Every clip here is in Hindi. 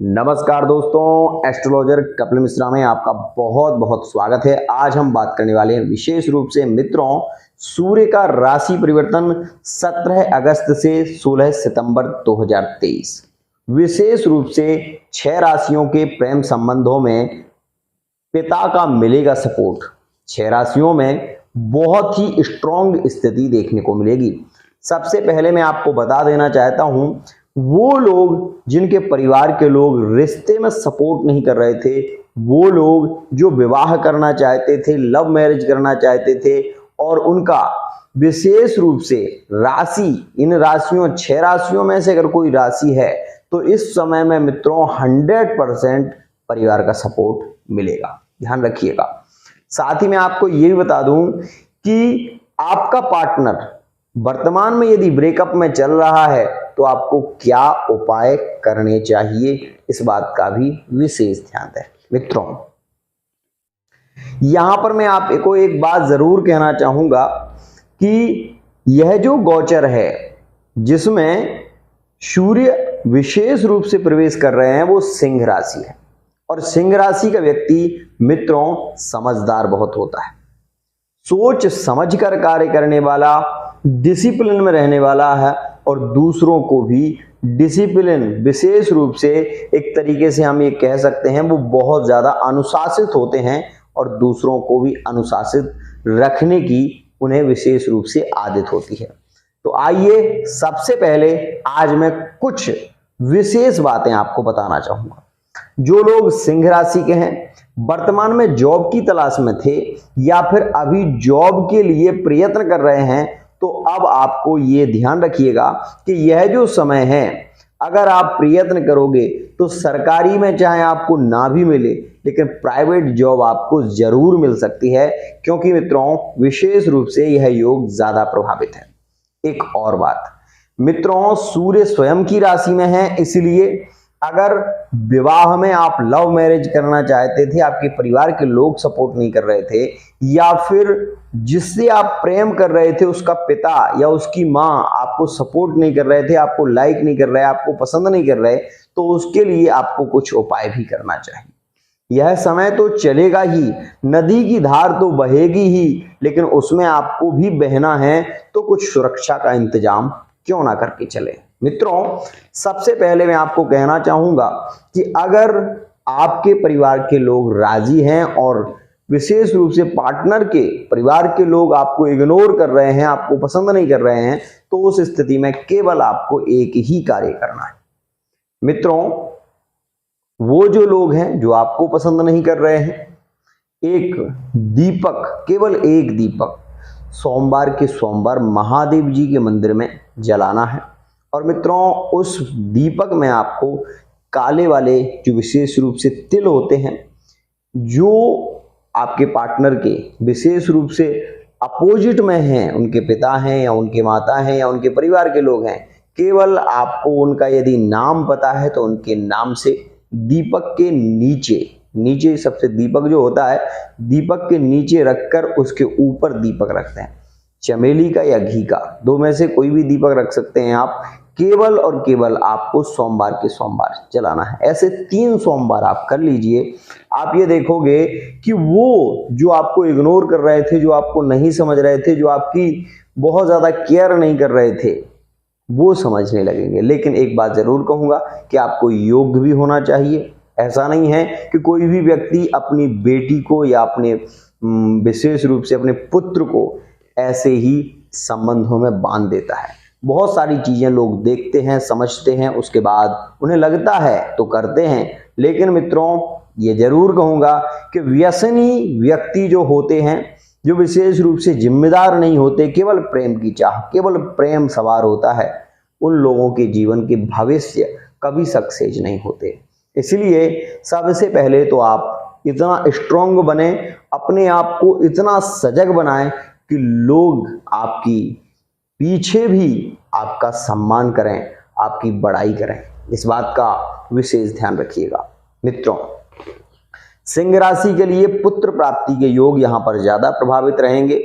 नमस्कार दोस्तों, एस्ट्रोलॉजर कपिल मिश्रा में आपका बहुत बहुत स्वागत है। आज हम बात करने वाले हैं विशेष रूप से मित्रों, सूर्य का राशि परिवर्तन 17 अगस्त से 16 सितंबर 2023। विशेष रूप से 6 राशियों के प्रेम संबंधों में पिता का मिलेगा सपोर्ट। 6 राशियों में बहुत ही स्ट्रॉन्ग स्थिति देखने को मिलेगी। सबसे पहले मैं आपको बता देना चाहता हूं, वो लोग जिनके परिवार के लोग रिश्ते में सपोर्ट नहीं कर रहे थे, वो लोग जो विवाह करना चाहते थे, लव मैरिज करना चाहते थे, और उनका विशेष रूप से राशि, इन राशियों 6 राशियों में से अगर कोई राशि है तो इस समय में मित्रों 100% परिवार का सपोर्ट मिलेगा, ध्यान रखिएगा। साथ ही मैं आपको ये भी बता दूं कि आपका पार्टनर वर्तमान में यदि ब्रेकअप में चल रहा है तो आपको क्या उपाय करने चाहिए, इस बात का भी विशेष ध्यान दें मित्रों। यहां पर मैं आपको एक बात जरूर कहना चाहूंगा कि यह जो गोचर है जिसमें सूर्य विशेष रूप से प्रवेश कर रहे हैं वो सिंह राशि है, और सिंह राशि का व्यक्ति मित्रों समझदार बहुत होता है, सोच समझकर कार्य करने वाला, डिसिप्लिन में रहने वाला है, और दूसरों को भी डिसिप्लिन, विशेष रूप से एक तरीके से हम ये कह सकते हैं वो बहुत ज्यादा अनुशासित होते हैं, और दूसरों को भी अनुशासित रखने की उन्हें विशेष रूप से आदत होती है। तो आइए सबसे पहले आज मैं कुछ विशेष बातें आपको बताना चाहूंगा। जो लोग सिंह राशि के हैं, वर्तमान में जॉब की तलाश में थे या फिर अभी जॉब के लिए प्रयत्न कर रहे हैं, तो अब आपको ये ध्यान रखिएगा कि यह जो समय है, अगर आप प्रयत्न करोगे तो सरकारी में चाहे आपको ना भी मिले लेकिन प्राइवेट जॉब आपको जरूर मिल सकती है, क्योंकि मित्रों विशेष रूप से यह योग ज्यादा प्रभावित है। एक और बात मित्रों, सूर्य स्वयं की राशि में है, इसलिए अगर विवाह में आप लव मैरिज करना चाहते थे, आपके परिवार के लोग सपोर्ट नहीं कर रहे थे, या फिर जिससे आप प्रेम कर रहे थे उसका पिता या उसकी माँ आपको सपोर्ट नहीं कर रहे थे, आपको लाइक नहीं कर रहे, आपको पसंद नहीं कर रहे, तो उसके लिए आपको कुछ उपाय भी करना चाहिए। यह समय तो चलेगा ही, नदी की धार तो बहेगी ही, लेकिन उसमें आपको भी बहना है, तो कुछ सुरक्षा का इंतजाम क्यों ना करके चले। मित्रों सबसे पहले मैं आपको कहना चाहूंगा कि अगर आपके परिवार के लोग राजी हैं और विशेष रूप से पार्टनर के परिवार के लोग आपको इग्नोर कर रहे हैं, आपको पसंद नहीं कर रहे हैं, तो उस स्थिति में केवल आपको एक ही कार्य करना है। मित्रों वो जो लोग हैं जो आपको पसंद नहीं कर रहे हैं, एक दीपक, केवल एक दीपक सोमवार के सोमवार महादेव जी के मंदिर में जलाना है, और मित्रों उस दीपक में आपको काले वाले जो विशेष रूप से तिल होते हैं, जो आपके पार्टनर के विशेष रूप से अपोजिट में हैं, उनके पिता हैं या उनके माता हैं या उनके परिवार के लोग हैं, केवल आपको उनका यदि नाम पता है तो उनके नाम से दीपक के नीचे सबसे दीपक जो होता है, दीपक के नीचे रखकर उसके ऊपर दीपक रखते हैं। चमेली का या घी का, दो में से कोई भी दीपक रख सकते हैं आप। केवल और केवल आपको सोमवार के सोमवार जलाना है। ऐसे 3 सोमवार आप कर लीजिए। आप ये देखोगे कि वो जो आपको इग्नोर कर रहे थे, जो आपको नहीं समझ रहे थे, जो आपकी बहुत ज्यादा केयर नहीं कर रहे थे, वो समझने लगेंगे। लेकिन एक बात जरूर कहूंगा कि आपको योग्य भी होना चाहिए। ऐसा नहीं है कि कोई भी व्यक्ति अपनी बेटी को या अपने विशेष रूप से अपने पुत्र को ऐसे ही संबंधों में बांध देता है। बहुत सारी चीजें लोग देखते हैं, समझते हैं, उसके बाद उन्हें लगता है तो करते हैं। लेकिन मित्रों ये जरूर कहूंगा कि व्यसनी व्यक्ति जो होते हैं, जो विशेष रूप से जिम्मेदार नहीं होते, केवल प्रेम की चाह, केवल प्रेम सवार होता है, उन लोगों के जीवन के भविष्य कभी सक्सेस नहीं होते। इसलिए सबसे पहले तो आप इतना स्ट्रांग बने, अपने आप को इतना सजग बनाएं कि लोग आपकी पीछे भी आपका सम्मान करें, आपकी बड़ाई करें। इस बात का विशेष ध्यान रखिएगा। मित्रों सिंह राशि के लिए पुत्र प्राप्ति के योग यहां पर ज्यादा प्रभावित रहेंगे।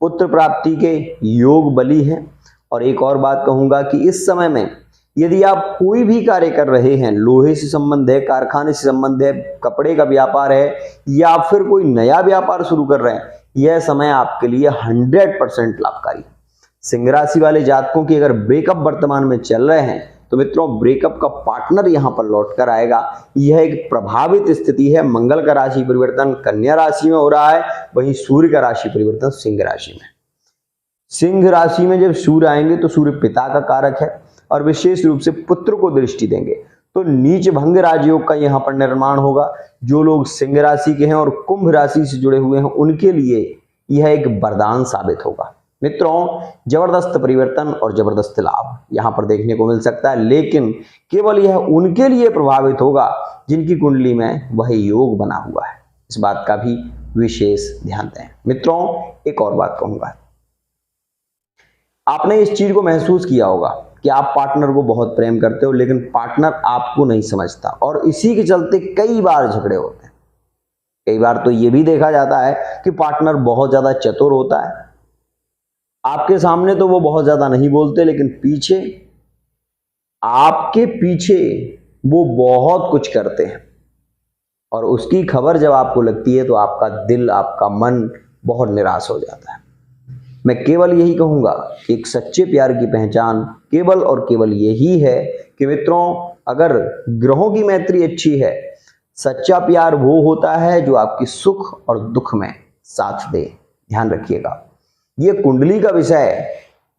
पुत्र प्राप्ति के योग बली हैं। और एक और बात कहूंगा कि इस समय में यदि आप कोई भी कार्य कर रहे हैं, लोहे से संबंध है, कारखाने से संबंध है, कपड़े का व्यापार है या फिर कोई नया व्यापार शुरू कर रहे हैं, यह समय आपके लिए 100% लाभकारी है। सिंह राशि वाले जातकों की अगर ब्रेकअप वर्तमान में चल रहे हैं तो मित्रों ब्रेकअप का पार्टनर यहां पर लौट कर आएगा। यह एक प्रभावित स्थिति है। मंगल का राशि परिवर्तन कन्या राशि में हो रहा है, वहीं सूर्य का राशि परिवर्तन सिंह राशि में। सिंह राशि में जब सूर्य आएंगे तो सूर्य पिता का कारक है और विशेष रूप से पुत्र को दृष्टि देंगे, तो नीच भंग राजयोग का यहां पर निर्माण होगा। जो लोग सिंह राशि के हैं और कुंभ राशि से जुड़े हुए हैं उनके लिए यह एक वरदान साबित होगा। मित्रों जबरदस्त परिवर्तन और जबरदस्त लाभ यहां पर देखने को मिल सकता है, लेकिन केवल यह उनके लिए प्रभावित होगा जिनकी कुंडली में वह योग बना हुआ है। इस बात का भी विशेष ध्यान दें। मित्रों एक और बात कहूंगा, आपने इस चीज को महसूस किया होगा कि आप पार्टनर को बहुत प्रेम करते हो लेकिन पार्टनर आपको नहीं समझता और इसी के चलते कई बार झगड़े होते हैं। कई बार तो यह भी देखा जाता है कि पार्टनर बहुत ज्यादा चतुर होता है, आपके सामने तो वो बहुत ज्यादा नहीं बोलते लेकिन पीछे, आपके पीछे वो बहुत कुछ करते हैं और उसकी खबर जब आपको लगती है तो आपका दिल, आपका मन बहुत निराश हो जाता है। मैं केवल यही कहूंगा कि एक सच्चे प्यार की पहचान केवल और केवल यही है कि मित्रों अगर ग्रहों की मैत्री अच्छी है, सच्चा प्यार वो होता है जो आपकी सुख और दुख में साथ दे। ध्यान रखिएगा, ये कुंडली का विषय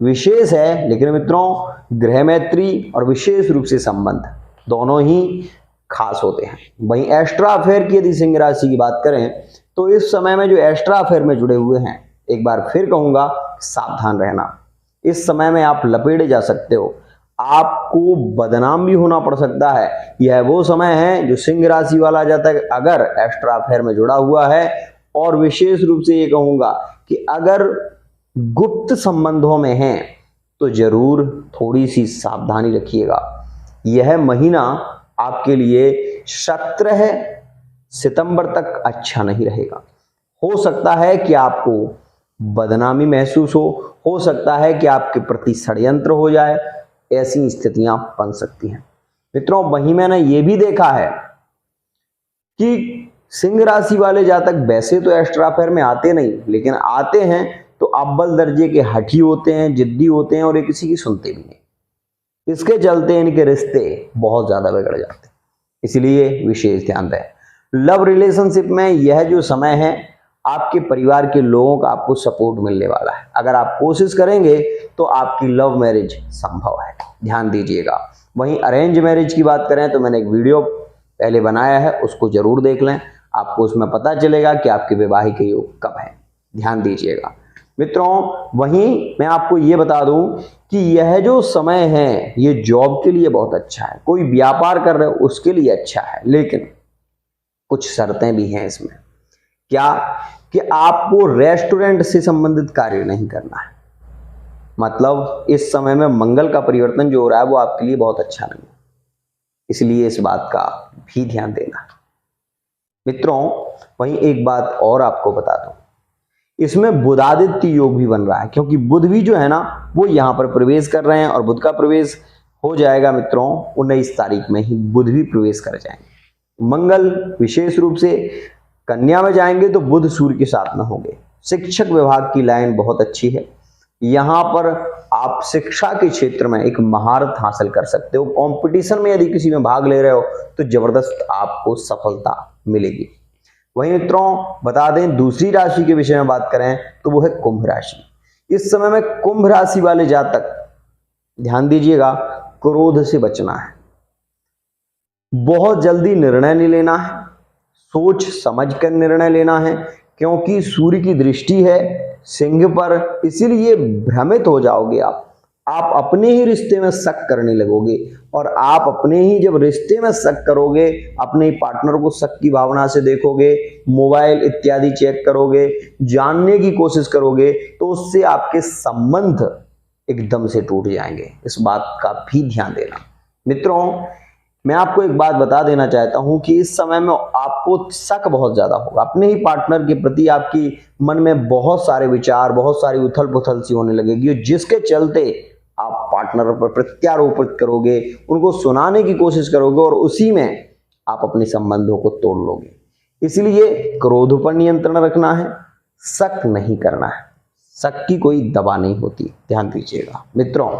विशेष है, लेकिन मित्रों ग्रह मैत्री और विशेष रूप से संबंध दोनों ही खास होते हैं। वहीं एक्स्ट्रा अफेयर की यदि सिंह राशि की बात करें तो इस समय में जो एक्स्ट्रा अफेयर में जुड़े हुए हैं, एक बार फिर कहूंगा सावधान रहना। इस समय में आप लपेटे जा सकते हो, आपको बदनाम भी होना पड़ सकता है। यह वो समय है जो सिंह राशि वाला जातक अगर एक्स्ट्रा अफेयर में जुड़ा हुआ है, और विशेष रूप से ये कहूंगा कि अगर गुप्त संबंधों में हैं तो जरूर थोड़ी सी सावधानी रखिएगा। यह महीना आपके लिए 17 सितंबर तक अच्छा नहीं रहेगा। हो सकता है कि आपको बदनामी महसूस हो सकता है कि आपके प्रति षड्यंत्र हो जाए, ऐसी स्थितियां बन सकती हैं। मित्रों वहीं मैंने ये भी देखा है कि सिंह राशि वाले जातक वैसे तो एक्स्ट्रा अफेयर में आते नहीं, लेकिन आते हैं तो अव्वल दर्जे के हठी होते हैं, जिद्दी होते हैं और ये किसी की सुनते भी नहीं। इसके चलते इनके रिश्ते बहुत ज्यादा बिगड़ जाते हैं, इसलिए विशेष ध्यान दें। लव रिलेशनशिप में यह जो समय है आपके परिवार के लोगों का आपको सपोर्ट मिलने वाला है। अगर आप कोशिश करेंगे तो आपकी लव मैरिज संभव है, ध्यान दीजिएगा। वहीं अरेंज मैरिज की बात करें तो मैंने एक वीडियो पहले बनाया है, उसको जरूर देख लें, आपको उसमें पता चलेगा कि आपके वैवाहिक योग कब है। ध्यान दीजिएगा। मित्रों वहीं मैं आपको ये बता दूं कि यह जो समय है ये जॉब के लिए बहुत अच्छा है, कोई व्यापार कर रहे हो उसके लिए अच्छा है, लेकिन कुछ शर्तें भी हैं इसमें। क्या कि आपको रेस्टोरेंट से संबंधित कार्य नहीं करना है। मतलब इस समय में मंगल का परिवर्तन जो हो रहा है वो आपके लिए बहुत अच्छा नहीं है, इसलिए इस बात का भी ध्यान देना। मित्रों वहीं एक बात और आपको बता दूं, इसमें बुधादित्य योग भी बन रहा है, क्योंकि बुध भी जो है ना वो यहां पर प्रवेश कर रहे हैं और बुध का प्रवेश हो जाएगा मित्रों 19 तारीख में ही बुध भी प्रवेश कर जाएंगे। मंगल विशेष रूप से कन्या में जाएंगे तो बुध सूर्य के साथ में होंगे। शिक्षक विभाग की लाइन बहुत अच्छी है, यहां पर आप शिक्षा के क्षेत्र में एक महारत हासिल कर सकते हो। कंपटीशन में यदि किसी में भाग ले रहे हो तो जबरदस्त आपको सफलता मिलेगी। वहीं मित्रों बता दें दूसरी राशि के विषय में बात करें तो वो है कुंभ राशि। इस समय में कुंभ राशि वाले जातक ध्यान दीजिएगा, क्रोध से बचना है, बहुत जल्दी निर्णय नहीं लेना है, सोच समझ कर निर्णय लेना है, क्योंकि सूर्य की दृष्टि है सिंह पर, इसीलिए भ्रमित हो जाओगे आप अपने ही रिश्ते में शक करने लगोगे, और आप अपने ही जब रिश्ते में शक करोगे, अपने पार्टनर को शक की भावना से देखोगे, मोबाइल इत्यादि चेक करोगे, जानने की कोशिश करोगे, तो उससे आपके संबंध एकदम से टूट जाएंगे। इस बात का भी ध्यान देना। मित्रों मैं आपको एक बात बता देना चाहता हूं कि इस समय में आपको शक बहुत ज्यादा होगा अपने ही पार्टनर के प्रति, आपकी मन में बहुत सारे विचार, बहुत सारी उथल पुथल सी होने लगेगी, जिसके चलते आप पार्टनर पर प्रत्यारोपित करोगे, उनको सुनाने की कोशिश करोगे और उसी में आप अपने संबंधों को तोड़ लोगे। इसलिए क्रोध पर नियंत्रण रखना है, शक नहीं करना है, शक की कोई दवा नहीं होती, ध्यान दीजिएगा मित्रों।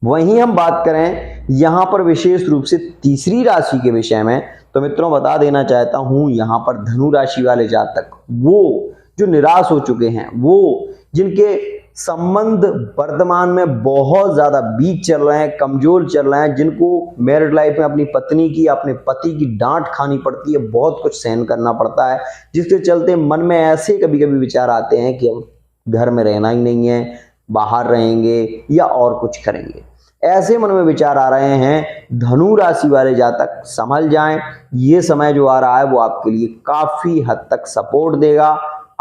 वहीं हम बात करें यहां पर विशेष रूप से तीसरी राशि के विषय में, तो मित्रों बता देना चाहता हूं यहां पर धनु राशि वाले जातक, वो जो निराश हो चुके हैं, वो जिनके संबंध वर्तमान में बहुत ज्यादा वीक चल रहे हैं, कमजोर चल रहे हैं, जिनको मैरिड लाइफ में अपनी पत्नी की, अपने पति की डांट खानी पड़ती है, बहुत कुछ सहन करना पड़ता है, जिसके चलते मन में ऐसे कभी कभी विचार आते हैं कि अब घर में रहना ही नहीं है, बाहर रहेंगे या और कुछ करेंगे, ऐसे मन में विचार आ रहे हैं। धनु राशि वाले जातक संभल जाएं, ये समय जो आ रहा है वो आपके लिए काफी हद तक सपोर्ट देगा,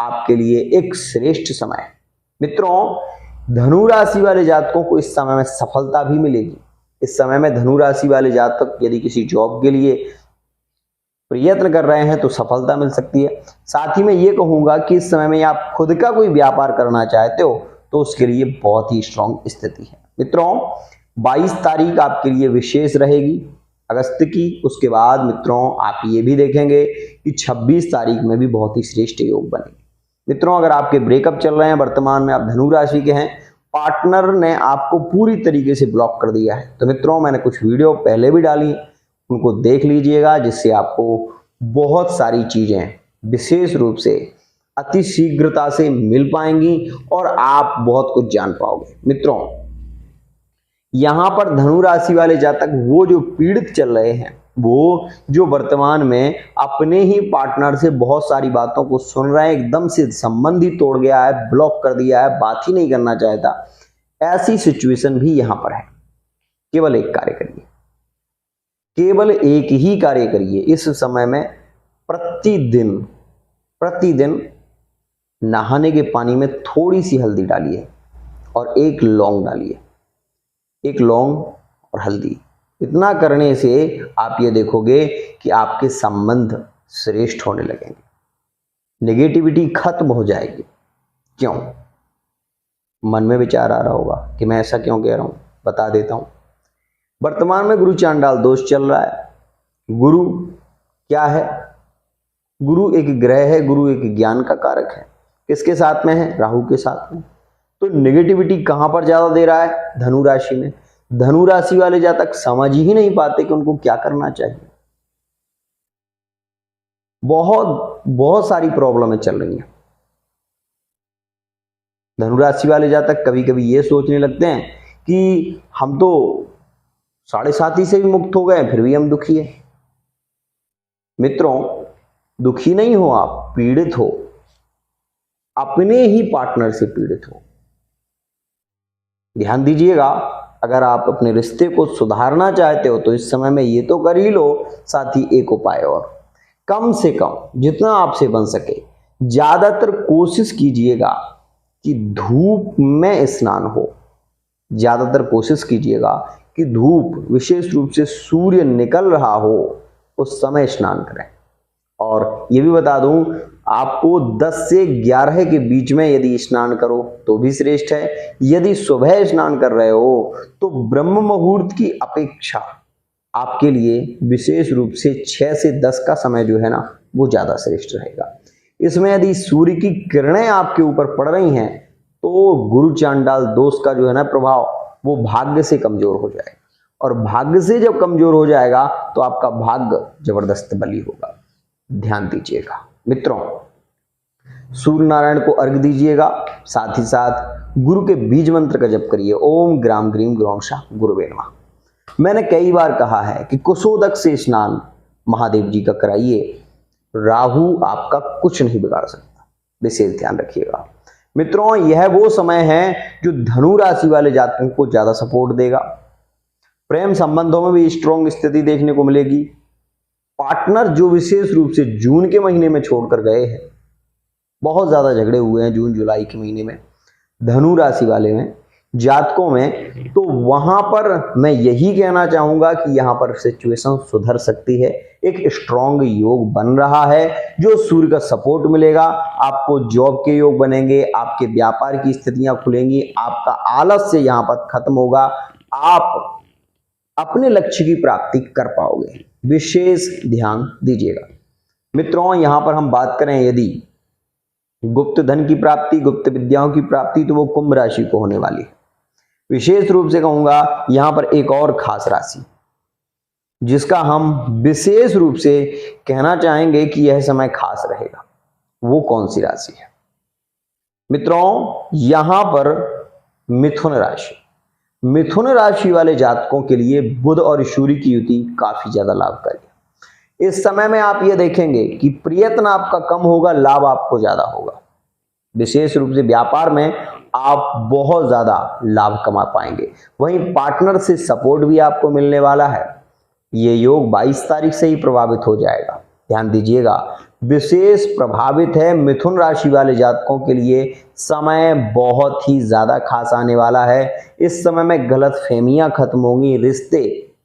आपके लिए एक श्रेष्ठ समय है। मित्रों धनु राशि वाले जातकों को इस समय में सफलता भी मिलेगी। इस समय में धनु राशि वाले जातक यदि किसी जॉब के लिए प्रयत्न कर रहे हैं तो सफलता मिल सकती है। साथ ही मैं ये कहूंगा कि इस समय में आप खुद का कोई व्यापार करना चाहते हो तो उसके लिए बहुत ही स्ट्रांग स्थिति है। मित्रों 22 तारीख आपके लिए विशेष रहेगी अगस्त की। उसके बाद मित्रों आप ये भी देखेंगे कि 26 तारीख में भी बहुत ही श्रेष्ठ योग बनेंगे। मित्रों अगर आपके ब्रेकअप चल रहे हैं, वर्तमान में आप धनु राशि के हैं, पार्टनर ने आपको पूरी तरीके से ब्लॉक कर दिया है, तो मित्रों मैंने कुछ वीडियो पहले भी डाली हैं, उनको देख लीजिएगा, जिससे आपको बहुत सारी चीजें विशेष रूप से अति शीघ्रता से मिल पाएंगी और आप बहुत कुछ जान पाओगे। मित्रों यहां पर धनु राशि वाले जातक वो जो पीड़ित चल रहे हैं, वो जो वर्तमान में अपने ही पार्टनर से बहुत सारी बातों को सुन रहे हैं, एकदम से संबंध ही तोड़ गया है, ब्लॉक कर दिया है, बात ही नहीं करना चाहता, ऐसी सिचुएशन भी यहां पर है। केवल एक कार्य करिए, केवल एक ही कार्य करिए इस समय में, प्रतिदिन नहाने के पानी में थोड़ी सी हल्दी डालिए और एक लौंग डालिए, एक लौंग और हल्दी। इतना करने से आप ये देखोगे कि आपके संबंध श्रेष्ठ होने लगेंगे, नेगेटिविटी खत्म हो जाएगी। क्यों? मन में विचार आ रहा होगा कि मैं ऐसा क्यों कह रहा हूं, बता देता हूं। वर्तमान में गुरु चांडाल दोष चल रहा है। गुरु क्या है? गुरु एक ग्रह है, गुरु एक ज्ञान का कारक है। किसके साथ में है? राहु के साथ में। तो नेगेटिविटी कहां पर ज्यादा दे रहा है? धनु राशि में। धनु राशि वाले जातक समझ ही नहीं पाते कि उनको क्या करना चाहिए। बहुत सारी प्रॉब्लमें चल रही हैं। धनु राशि वाले जातक कभी कभी ये सोचने लगते हैं कि हम तो 7.5 से भी मुक्त हो गए, फिर भी हम दुखी है। मित्रों दुखी नहीं हो आप, पीड़ित हो, अपने ही पार्टनर से पीड़ित हो। ध्यान दीजिएगा, अगर आप अपने रिश्ते को सुधारना चाहते हो तो इस समय में ये तो कर ही लो, साथ ही एक उपाय और, कम से कम जितना आपसे बन सके ज्यादातर कोशिश कीजिएगा कि धूप में स्नान हो। ज्यादातर कोशिश कीजिएगा कि धूप, विशेष रूप से सूर्य निकल रहा हो उस समय स्नान करें। और ये भी बता दूं, आपको 10 से 11 के बीच में यदि स्नान करो तो भी श्रेष्ठ है। यदि सुबह स्नान कर रहे हो तो ब्रह्म मुहूर्त की अपेक्षा आपके लिए विशेष रूप से 6 से 10 का समय जो है ना वो ज्यादा श्रेष्ठ रहेगा। इसमें यदि सूर्य की किरणें आपके ऊपर पड़ रही हैं तो गुरु चांडाल दोष का जो है ना प्रभाव वो भाग्य से कमजोर हो जाएगा, और भाग्य से जब कमजोर हो जाएगा तो आपका भाग्य जबरदस्त बली होगा। ध्यान दीजिएगा मित्रों, सूर्य नारायण को अर्घ दीजिएगा, साथ ही साथ गुरु के बीज मंत्र का जप करिए, ओम ग्राम ग्रीम ग्रौम शाह गुरुवे नमः। मैंने कई बार कहा है कि कुशोदक से स्नान महादेव जी का कराइए, राहु आपका कुछ नहीं बिगाड़ सकता, विशेष ध्यान रखिएगा। मित्रों यह वो समय है जो धनु राशि वाले जातकों को ज्यादा सपोर्ट देगा। प्रेम संबंधों में भी स्ट्रॉन्ग स्थिति देखने को मिलेगी। पार्टनर जो विशेष रूप से जून के महीने में छोड़कर गए हैं, बहुत ज्यादा झगड़े हुए हैं जून जुलाई के महीने में धनु राशि वाले में, जातकों में, तो वहां पर मैं यही कहना चाहूंगा कि यहां पर सिचुएशन सुधर सकती है। एक स्ट्रॉन्ग योग बन रहा है, जो सूर्य का सपोर्ट मिलेगा, आपको जॉब के योग बनेंगे, आपके व्यापार की स्थितियां खुलेंगी, आपका आलस्य यहां पर खत्म होगा, आप अपने लक्ष्य की प्राप्ति कर पाओगे। विशेष ध्यान दीजिएगा मित्रों। यहां पर हम बात करें यदि गुप्त धन की प्राप्ति, गुप्त विद्याओं की प्राप्ति, तो वो कुंभ राशि को होने वाली है। विशेष रूप से कहूंगा यहां पर एक और खास राशि जिसका हम विशेष रूप से कहना चाहेंगे कि यह समय खास रहेगा, वो कौन सी राशि है मित्रों? यहां पर मिथुन राशि। मिथुन राशि वाले जातकों के लिए बुध और सूर्य की युति काफी ज्यादा लाभकारी है। इस समय में आप ये देखेंगे कि प्रयत्न आपका कम होगा, लाभ आपको ज्यादा होगा। विशेष रूप से व्यापार में आप बहुत ज्यादा लाभ कमा पाएंगे। वहीं पार्टनर से सपोर्ट भी आपको मिलने वाला है। ये योग 22 तारीख से ही प्रभावित हो जाएगा, ध्यान दीजिएगा। विशेष प्रभावित है मिथुन राशि वाले जातकों के लिए। समय बहुत ही ज्यादा खास आने वाला है। इस समय में गलतफहमियां खत्म होंगी, रिश्ते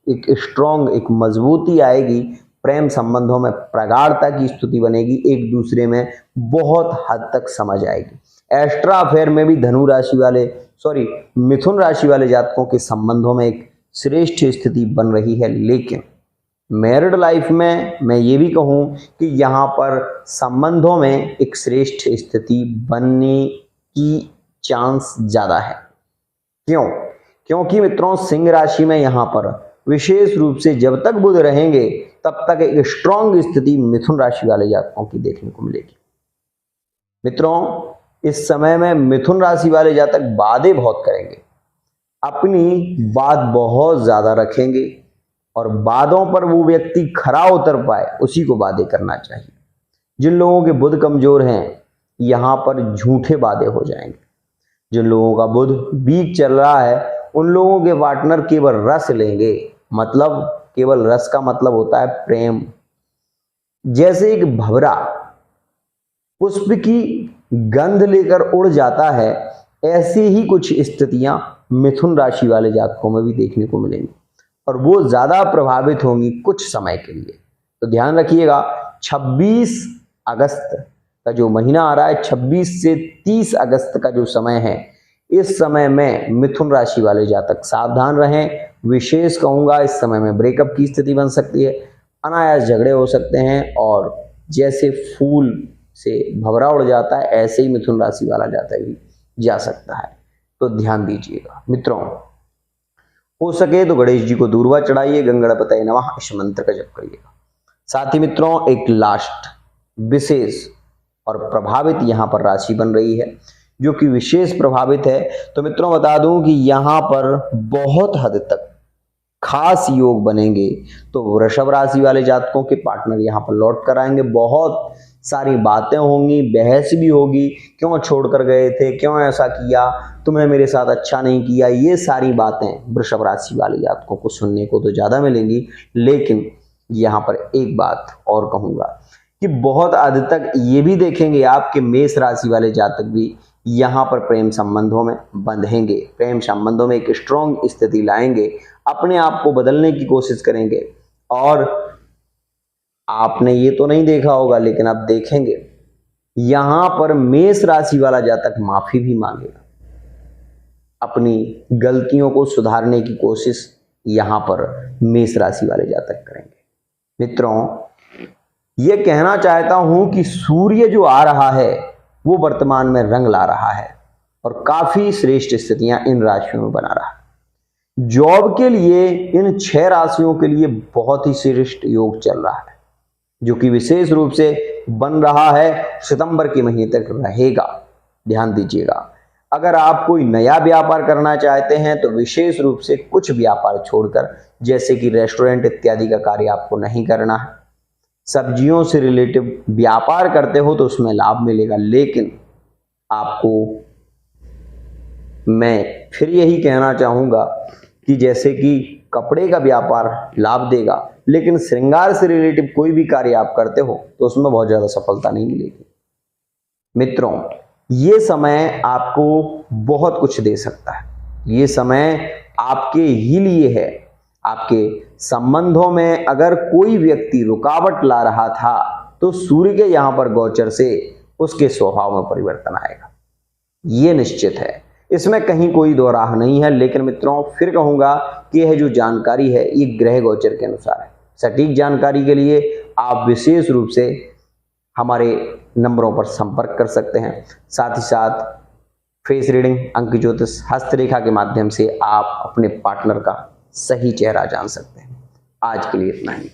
एक स्ट्रॉन्ग, एक मजबूती आएगी, प्रेम संबंधों में प्रगाढ़ता की स्थिति बनेगी, एक दूसरे में बहुत हद तक समझ आएगी। एक्स्ट्रा अफेयर में भी मिथुन राशि वाले जातकों के संबंधों में एक श्रेष्ठ स्थिति बन रही है। लेकिन मैरिड लाइफ में मैं ये भी कहूं कि यहां पर संबंधों में एक श्रेष्ठ स्थिति बनने की चांस ज्यादा है। क्यों? क्योंकि मित्रों सिंह राशि में यहां पर विशेष रूप से जब तक बुध रहेंगे तब तक एक स्ट्रॉन्ग स्थिति मिथुन राशि वाले जातकों की देखने को मिलेगी। मित्रों इस समय में मिथुन राशि वाले जातक वादे बहुत करेंगे, अपनी बात बहुत ज्यादा रखेंगे और वादों पर वो व्यक्ति खरा उतर पाए उसी को वादे करना चाहिए। जिन लोगों के बुध कमजोर हैं यहां पर झूठे वादे हो जाएंगे। जिन लोगों का बुध वीक चल रहा है उन लोगों के पार्टनर केवल रस लेंगे, मतलब केवल रस का मतलब होता है प्रेम। जैसे एक भंवरा पुष्प की गंध लेकर उड़ जाता है, ऐसी ही कुछ स्थितियां मिथुन राशि वाले जातकों में भी देखने को मिलेंगी और वो ज्यादा प्रभावित होंगी कुछ समय के लिए। तो ध्यान रखिएगा 26 अगस्त का जो महीना आ रहा है, 26 से 30 अगस्त का जो समय है, इस समय में मिथुन राशि वाले जातक सावधान रहें। विशेष कहूंगा इस समय में ब्रेकअप की स्थिति बन सकती है, अनायास झगड़े हो सकते हैं और जैसे फूल से भंवरा उड़ जाता है ऐसे ही मिथुन राशि वाला जातक भी जा सकता है। तो ध्यान दीजिएगा मित्रों। हो सके तो गणेश जी को दूर्वा चढ़ाइए, गंगणपतये नमः इस मंत्र का जप करिएगा। साथ ही मित्रों एक लास्ट विशेष और प्रभावित यहाँ पर राशि बन रही है जो कि विशेष प्रभावित है। तो मित्रों बता दूं कि यहाँ पर बहुत हद तक खास योग बनेंगे। तो वृषभ राशि वाले जातकों के पार्टनर यहाँ पर लौट कर आएंगे। बहुत सारी बातें होंगी, बहस भी होगी, क्यों छोड़कर गए थे, क्यों ऐसा किया, तुमने मेरे साथ अच्छा नहीं किया, ये सारी बातें वृषभ राशि वाले जातकों को सुनने को तो ज्यादा मिलेंगी। लेकिन यहाँ पर एक बात और कहूंगा कि बहुत हद तक ये भी देखेंगे आपके मेष राशि वाले जातक भी यहाँ पर प्रेम संबंधों में बंधेंगे, प्रेम संबंधों में एक स्ट्रॉन्ग स्थिति लाएंगे, अपने आप को बदलने की कोशिश करेंगे। और आपने ये तो नहीं देखा होगा लेकिन आप देखेंगे यहां पर मेष राशि वाला जातक माफी भी मांगेगा, अपनी गलतियों को सुधारने की कोशिश यहां पर मेष राशि वाले जातक करेंगे। मित्रों ये कहना चाहता हूं कि सूर्य जो आ रहा है वो वर्तमान में रंग ला रहा है और काफी श्रेष्ठ स्थितियां इन राशियों में बना रहा है। जॉब के लिए इन 6 राशियों के लिए बहुत ही श्रेष्ठ योग चल रहा है जो कि विशेष रूप से बन रहा है, सितंबर के महीने तक रहेगा। ध्यान दीजिएगा। अगर आप कोई नया व्यापार करना चाहते हैं तो विशेष रूप से कुछ व्यापार छोड़कर, जैसे कि रेस्टोरेंट इत्यादि का कार्य आपको नहीं करना है। सब्जियों से रिलेटिव व्यापार करते हो तो उसमें लाभ मिलेगा, लेकिन आपको मैं फिर यही कहना चाहूंगा कि जैसे कि कपड़े का व्यापार लाभ देगा, लेकिन श्रृंगार से रिलेटिव कोई भी कार्य आप करते हो तो उसमें बहुत ज्यादा सफलता नहीं मिलेगी। मित्रों ये समय आपको बहुत कुछ दे सकता है, ये समय आपके ही लिए है। आपके संबंधों में अगर कोई व्यक्ति रुकावट ला रहा था तो सूर्य के यहां पर गोचर से उसके स्वभाव में परिवर्तन आएगा, ये निश्चित है, इसमें कहीं कोई दो राह नहीं है। लेकिन मित्रों फिर कहूंगा कि यह जो जानकारी है ये ग्रह गोचर के अनुसार है। सटीक जानकारी के लिए आप विशेष रूप से हमारे नंबरों पर संपर्क कर सकते हैं। साथ ही साथ फेस रीडिंग, अंक ज्योतिष, हस्तरेखा के माध्यम से आप अपने पार्टनर का सही चेहरा जान सकते हैं। आज के लिए इतना ही।